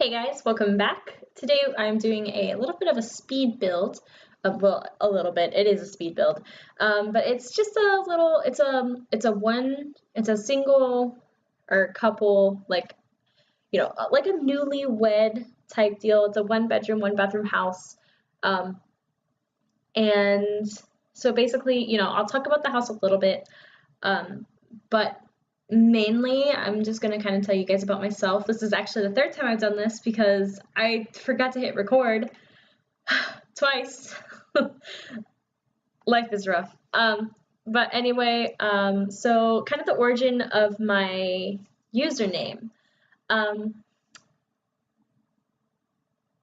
Hey guys, welcome back. Today I'm doing a little bit of a speed build. Well, a little bit. It is a speed build, but it's just a little. It's a single or couple, like a newlywed type deal. It's a one bedroom, one bathroom house, um, and so basically, I'll talk about the house a little bit, um, but mainly, I'm just going to kind of tell you guys about myself. This is actually the third time I've done this because I forgot to hit record twice. Life is rough. But anyway, so kind of the origin of my username. Um,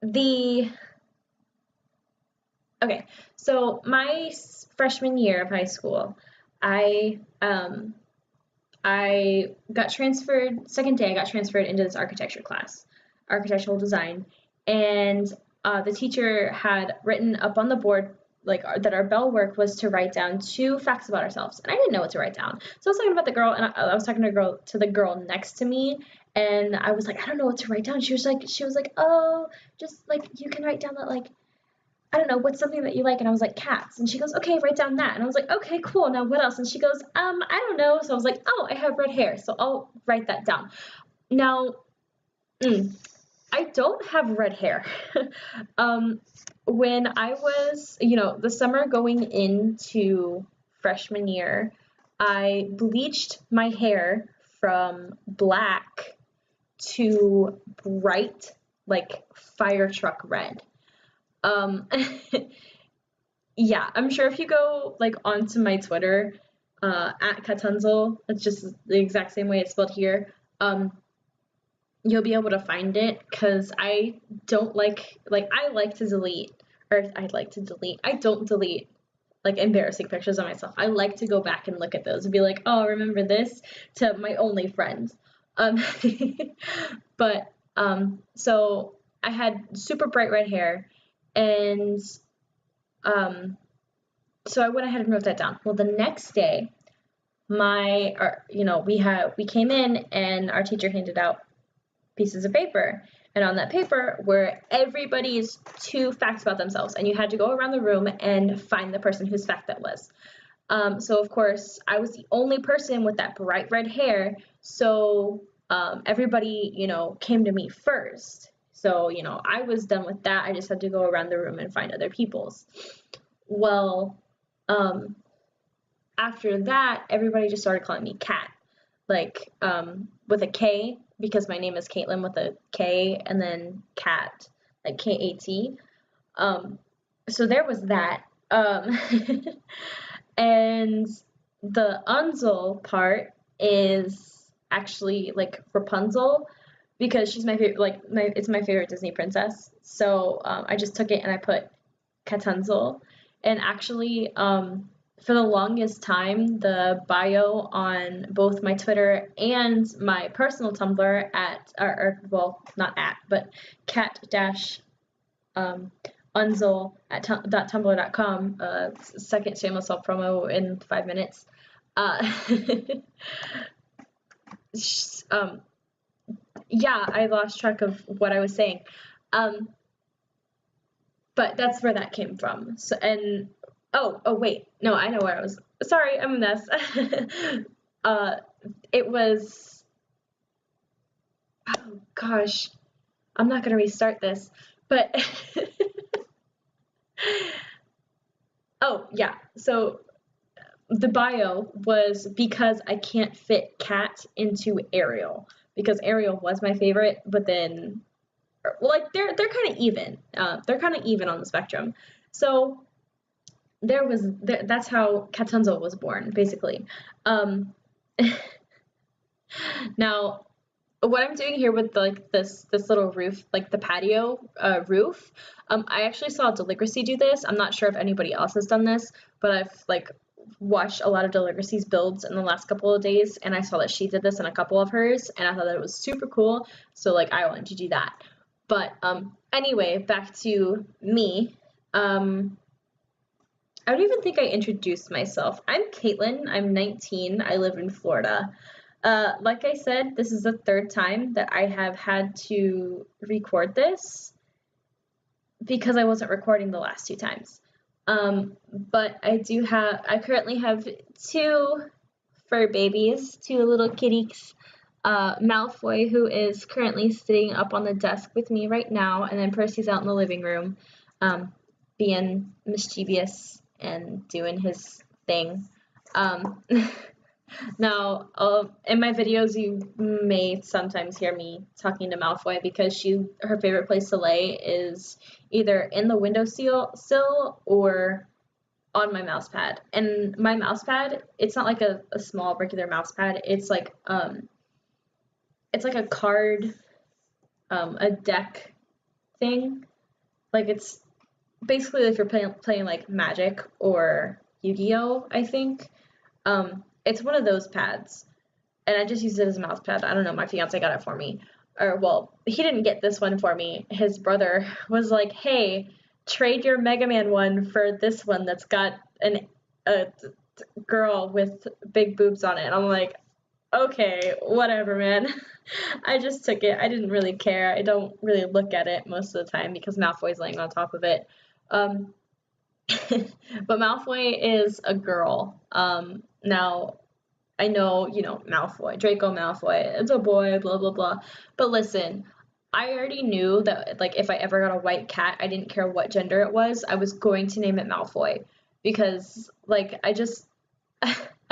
the okay, so my freshman year of high school, I got transferred, second day I got transferred into this architecture class, architectural design, and the teacher had written up on the board that our bell work was to write down 2 facts about ourselves, and I didn't know what to write down. So I was talking about the girl, and I was talking to the girl next to me, and I was like, I don't know what to write down. She was like, oh, just like you can write down that like I don't know, what's something that you like? And I was like, cats. And she goes, okay, write down that. And I was like, okay, cool. Now what else? And she goes, I don't know. So I was like, oh, I have red hair. So I'll write that down. Now, I don't have red hair. When I was, the summer going into freshman year, I bleached my hair from black to bright, like fire truck red. Um, yeah, I'm sure if you go like onto my Twitter, at Katunzel, it's just the exact same way it's spelled here. You'll be able to find it because I don't like I like to delete or I'd like to delete. I don't delete like embarrassing pictures of myself. I like to go back and look at those and be like, oh, remember this to my only friends. Um, but so I had super bright red hair and um, so I went ahead and wrote that down. Well, the next day, we came in and our teacher handed out pieces of paper, and on that paper were everybody's 2 facts about themselves, and you had to go around the room and find the person whose fact that was. So of course, I was the only person with that bright red hair, so everybody, came to me first. So, I was done with that. I just had to go around the room and find other people's. Well, um, after that, everybody just started calling me Kat, like with a K because my name is Caitlin with a K, and then Kat, like K-A-T. So there was that. And the Unzel part is actually like Rapunzel because she's my favorite, it's my favorite Disney princess. So I just took it and I put Katunzel. And actually, for the longest time, the bio on both my Twitter and my personal Tumblr well, not at, but cat dash unzel at tumblr.com, second shameless self promo in 5 minutes. Yeah, I lost track of what I was saying. But that's where that came from. So, and oh wait, no, I know where I was. Sorry, I'm a mess. It was, oh gosh, I'm not gonna restart this, but oh yeah, so the bio was because I can't fit Cat into Ariel because Ariel was my favorite, but then like they're kind of even. They're kind of even on the spectrum. So that's how Katunzo was born, basically. Now, what I'm doing here with like this little roof, like the patio roof, I actually saw Deligracy do this. I'm not sure if anybody else has done this, but I've like watched a lot of Deligracy's builds in the last couple of days, and I saw that she did this in a couple of hers, and I thought that it was super cool. So like I wanted to do that. But anyway, back to me. I don't even think I introduced myself. I'm Caitlin. I'm 19. I live in Florida. Like I said, this is the third time that I have had to record this because I wasn't recording the last two times. But I currently have two fur babies, two little kitties. Malfoy, who is currently sitting up on the desk with me right now, and then Percy's out in the living room, being mischievous and doing his thing. Now, in my videos, you may sometimes hear me talking to Malfoy because her favorite place to lay is either in the windowsill or on my mouse pad. And my mouse pad, it's not like a small regular mouse pad. It's like a card, a deck thing. Like it's basically if you're playing like Magic or Yu-Gi-Oh, I think. It's one of those pads, and I just use it as a mouse pad. I don't know, my fiance got it for me. Or, well, he didn't get this one for me. His brother was like, hey, trade your Mega Man one for this one that's got a girl with big boobs on it. And I'm like, okay, whatever, man. I just took it. I didn't really care. I don't really look at it most of the time because Malfoy's laying on top of it. But Malfoy is a girl. Now, I know, Malfoy, Draco Malfoy, it's a boy, blah, blah, blah. But listen, I already knew that, like, if I ever got a white cat, I didn't care what gender it was, I was going to name it Malfoy. Because, like, I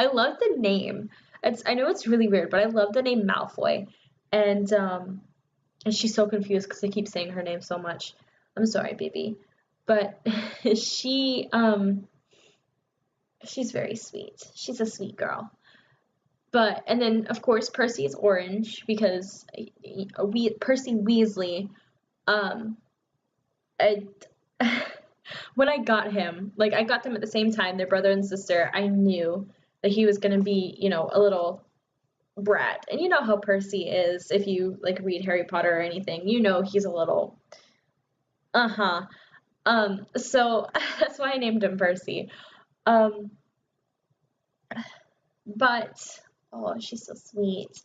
love the name. I know it's really weird, but I love the name Malfoy. And she's so confused because I keep saying her name so much. I'm sorry, baby. But she's very sweet. She's a sweet girl. And then of course Percy is orange because Percy Weasley. I, when I got him, like I got them at the same time, they're brother and sister. I knew that he was gonna be, a little brat, and you know how Percy is. If you like read Harry Potter or anything, he's a little. So that's why I named him Percy. But oh, she's so sweet.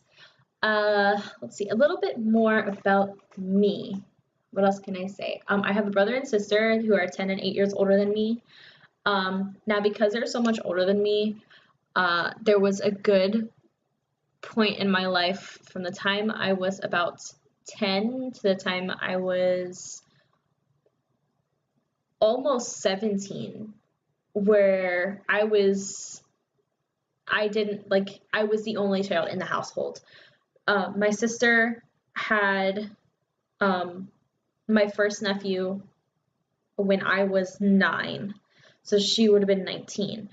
Let's see, a little bit more about me. What else can I say? I have a brother and sister who are 10 and 8 years older than me. Now, because they're so much older than me, there was a good point in my life from the time I was about 10 to the time I was almost 17, where I was the only child in the household. My sister had my first nephew when I was 9, so she would have been 19.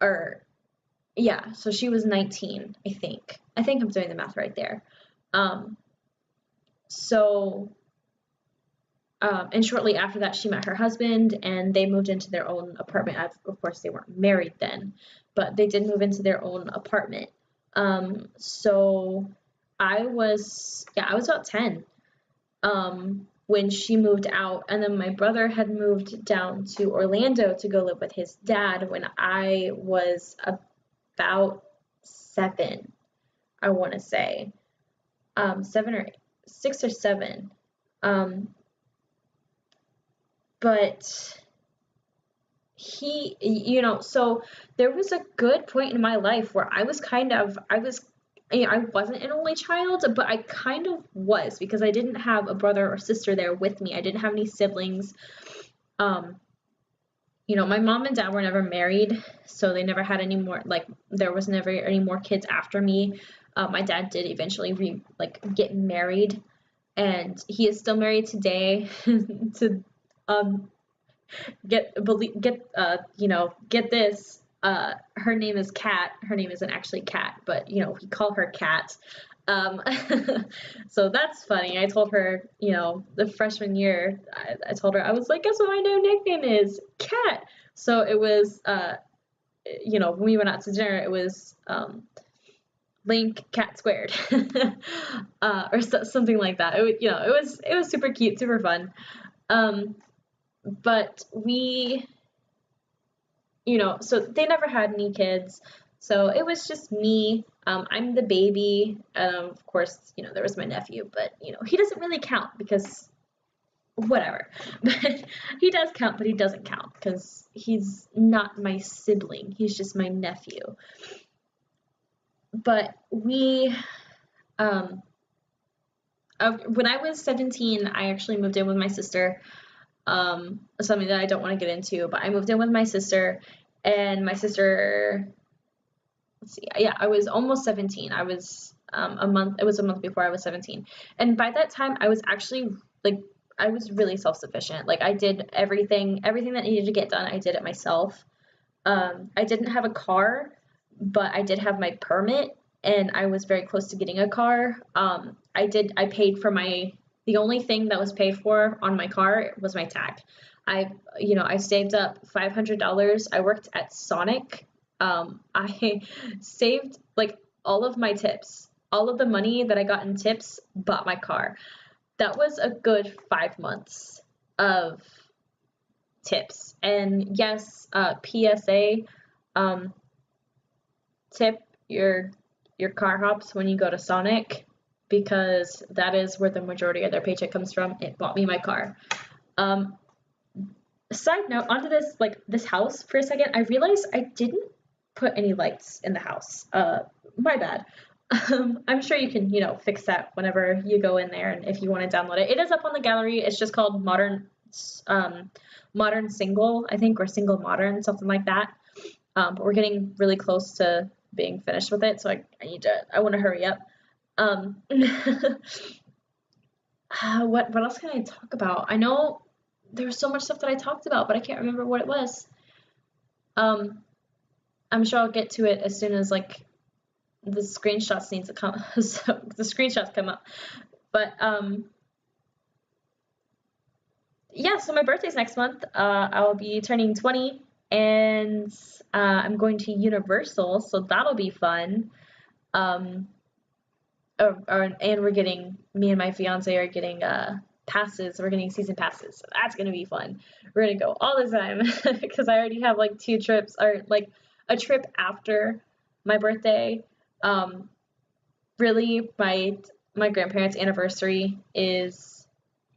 Or yeah, so she was 19, I think. I think I'm doing the math right there. And shortly after that, she met her husband, and they moved into their own apartment. Of course, they weren't married then, but they did move into their own apartment. So I was about 10 when she moved out, and then my brother had moved down to Orlando to go live with his dad when I was about 7, I want to say. 7 or 6 or 7. But he, so there was a good point in my life where I wasn't an only child, but I kind of was, because I didn't have a brother or sister there with me. I didn't have any siblings. My mom and dad were never married, so they never had any more, there was never any more kids after me. My dad did eventually get married, and he is still married today to get this, her name is Kat. Her name isn't actually Kat, but we call her Kat. So that's funny. I told her, the freshman year, I told her, I was like, guess what my new nickname is? Kat. So it was, when we went out to dinner, it was Link Cat Squared, or something like that. It was super cute, super fun. But we, so they never had any kids. So it was just me. I'm the baby, and of course, there was my nephew, but he doesn't really count because whatever. But he does count, but he doesn't count because he's not my sibling. He's just my nephew. But um, when I was 17, I actually moved in with my sister. Something that I don't want to get into, but I moved in with my sister, and my sister, let's see, yeah, I was almost 17. I was it was a month before I was 17. And by that time, I was actually like, I was really self-sufficient. Like, I did everything that needed to get done, I did it myself. I didn't have a car, but I did have my permit, and I was very close to getting a car. I paid for the only thing that was paid for on my car was my tag. I saved up $500. I worked at Sonic. I saved like all of my tips, all of the money that I got in tips, bought my car. That was a good 5 months of tips. And yes, PSA, tip your car hops when you go to Sonic, because that is where the majority of their paycheck comes from. It bought me my car. Side note, onto this house for a second. I realized I didn't put any lights in the house. My bad. I'm sure you can, fix that whenever you go in there, and if you want to download it. It is up on the gallery. It's just called Modern Single, I think, or Single Modern, something like that. But we're getting really close to being finished with it, so I want to hurry up. What else can I talk about? I know there was so much stuff that I talked about, but I can't remember what it was. I'm sure I'll get to it as soon as the screenshots need to come. So the screenshots come up. But yeah, so my birthday's next month. I'll be turning 20, and I'm going to Universal, so that'll be fun. And me and my fiance are getting passes. We're getting season passes, so that's gonna be fun. We're gonna go all the time because I already have 2 trips, or a trip after my birthday. Really, my grandparents' anniversary is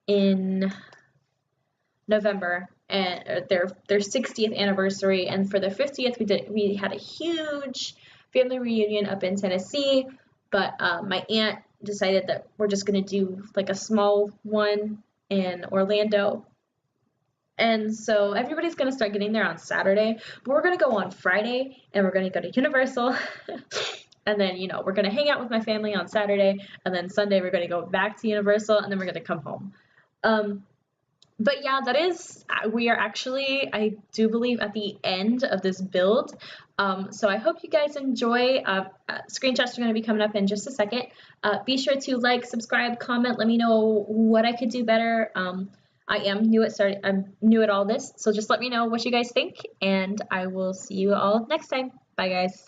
in November, and their 60th anniversary, and for their 50th we had a huge family reunion up in Tennessee, but my aunt decided that we're just going to do a small one in Orlando. And so everybody's going to start getting there on Saturday, but we're going to go on Friday, and we're going to go to Universal. And then, we're going to hang out with my family on Saturday, and then Sunday we're going to go back to Universal, and then we're going to come home. But yeah, we are actually, I do believe, at the end of this build. So I hope you guys enjoy. Screenshots are going to be coming up in just a second. Be sure to like, subscribe, comment, let me know what I could do better. I am new I'm new at all this, so just let me know what you guys think, and I will see you all next time. Bye, guys.